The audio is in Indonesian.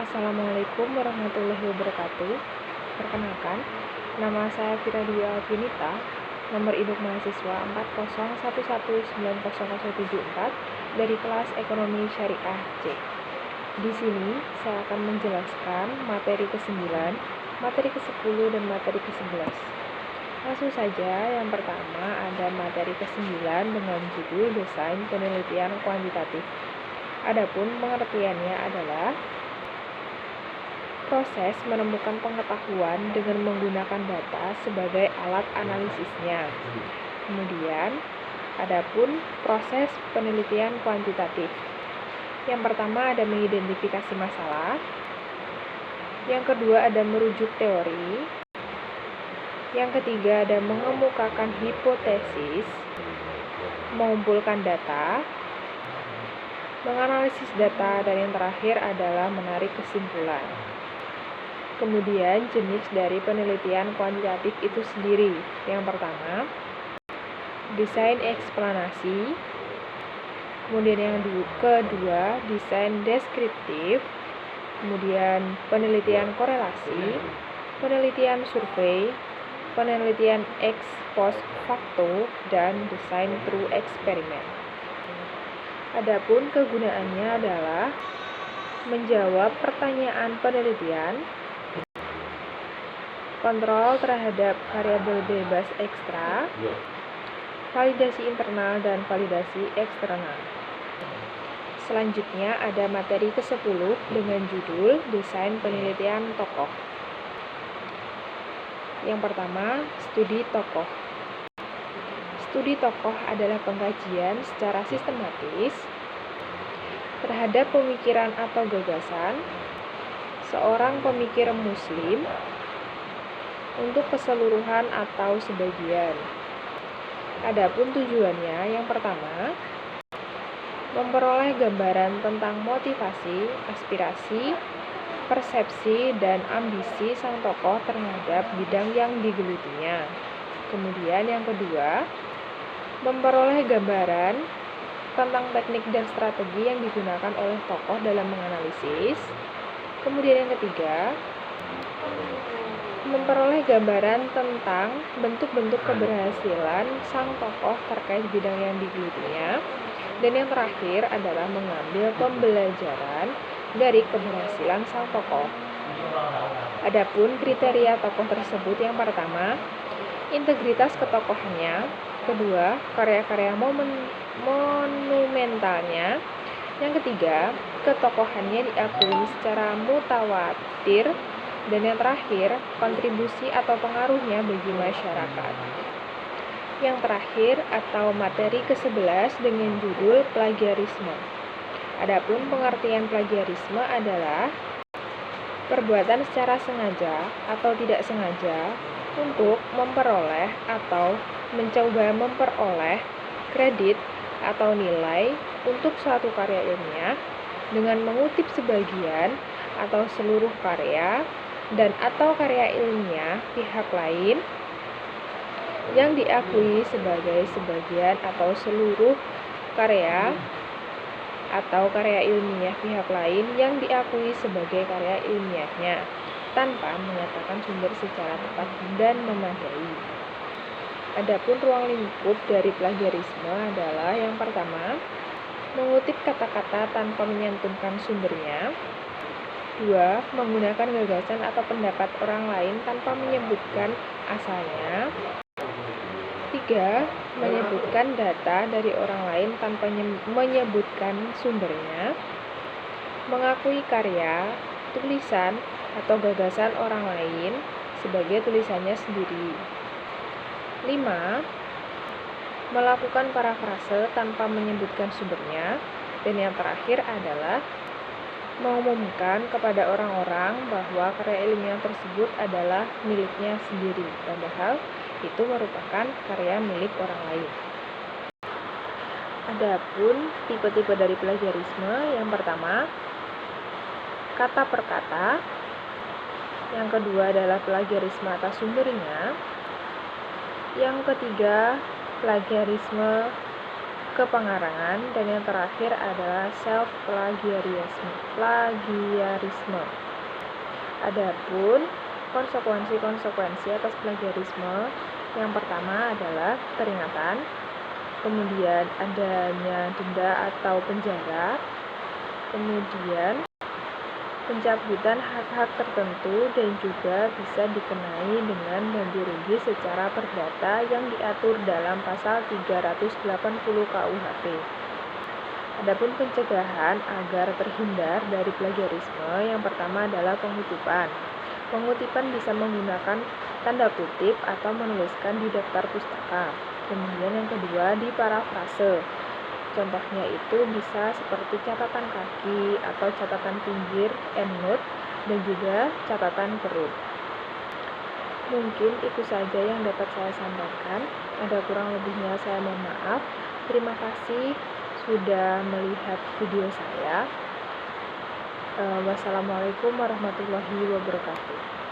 Assalamualaikum warahmatullahi wabarakatuh. Perkenalkan, nama saya Firadia Alvinita, nomor induk mahasiswa 401190074 dari kelas Ekonomi Syariah C. Di sini saya akan menjelaskan materi ke-9, materi ke-10, dan materi ke-11. Langsung saja, yang pertama ada materi ke-9 dengan judul Desain Penelitian Kuantitatif. Adapun pengertiannya adalah proses menemukan pengetahuan dengan menggunakan data sebagai alat analisisnya. Kemudian, adapun proses penelitian kuantitatif. Yang pertama ada mengidentifikasi masalah. Yang kedua ada merujuk teori. Yang ketiga ada mengemukakan hipotesis, mengumpulkan data, menganalisis data, dan yang terakhir adalah menarik kesimpulan. Kemudian jenis dari penelitian kuantitatif itu sendiri. Yang pertama, desain eksplanasi. Kemudian yang kedua, desain deskriptif. Kemudian penelitian korelasi, penelitian survei, penelitian ex post facto, dan desain through eksperimen. Adapun kegunaannya adalah menjawab pertanyaan penelitian, kontrol terhadap variabel bebas ekstra, validasi internal, dan validasi eksternal. Selanjutnya ada materi ke-10 dengan judul Desain Penelitian Tokoh. Yang pertama, studi tokoh. Studi tokoh adalah pengkajian secara sistematis terhadap pemikiran atau gagasan seorang pemikir muslim untuk keseluruhan atau sebagian. Adapun tujuannya, yang pertama, memperoleh gambaran tentang motivasi, aspirasi, persepsi, dan ambisi sang tokoh terhadap bidang yang digelutinya. Kemudian yang kedua, memperoleh gambaran tentang teknik dan strategi yang digunakan oleh tokoh dalam menganalisis. Kemudian yang ketiga, memperoleh gambaran tentang bentuk-bentuk keberhasilan sang tokoh terkait bidang yang digelutinya. Dan yang terakhir adalah mengambil pembelajaran dari keberhasilan sang tokoh. Adapun kriteria tokoh tersebut, yang pertama, integritas ketokohannya. Kedua, karya-karya monumentalnya. Yang ketiga, ketokohannya diakui secara mutawatir. Dan yang terakhir, kontribusi atau pengaruhnya bagi masyarakat. Yang terakhir atau materi ke-11 dengan judul plagiarisme. Adapun pengertian plagiarisme adalah perbuatan secara sengaja atau tidak sengaja untuk memperoleh atau mencoba memperoleh kredit atau nilai untuk suatu karya ilmiah dengan mengutip sebagian atau seluruh karya dan atau karya ilmiah pihak lain yang diakui sebagai sebagian atau seluruh karya atau karya ilmiah pihak lain yang diakui sebagai karya ilmiahnya tanpa menyatakan sumber secara tepat dan memadai. Adapun ruang lingkup dari plagiarisme adalah yang pertama, mengutip kata-kata tanpa menyantumkan sumbernya. 2. Menggunakan gagasan atau pendapat orang lain tanpa menyebutkan asalnya. 3. Menyebutkan data dari orang lain tanpa menyebutkan sumbernya. Mengakui karya, tulisan, atau gagasan orang lain sebagai tulisannya sendiri. 5. Melakukan parafrase tanpa menyebutkan sumbernya. Dan yang terakhir adalah mengumumkan kepada orang-orang bahwa karya ilmiah tersebut adalah miliknya sendiri, padahal itu merupakan karya milik orang lain. Adapun tipe-tipe dari plagiarisme, yang pertama, kata per kata. Yang kedua adalah plagiarisme atas sumbernya. Yang ketiga, plagiarisme kepengarangan, dan yang terakhir adalah plagiarisme. Adapun konsekuensi atas plagiarisme, yang pertama adalah peringatan, kemudian adanya denda atau penjara, kemudian pencabutan hak-hak tertentu, dan juga bisa dikenai dengan ganti rugi secara perdata yang diatur dalam pasal 380 KUHP. Adapun pencegahan agar terhindar dari plagiarisme, yang pertama adalah pengutipan. Pengutipan bisa menggunakan tanda kutip atau menuliskan di daftar pustaka. Kemudian yang kedua, di parafrase. Contohnya itu bisa seperti catatan kaki atau catatan pinggir, endnote, dan juga catatan perut. Mungkin itu saja yang dapat saya sampaikan. Ada kurang lebihnya saya mohon maaf. Terima kasih sudah melihat video saya. Wassalamualaikum warahmatullahi wabarakatuh.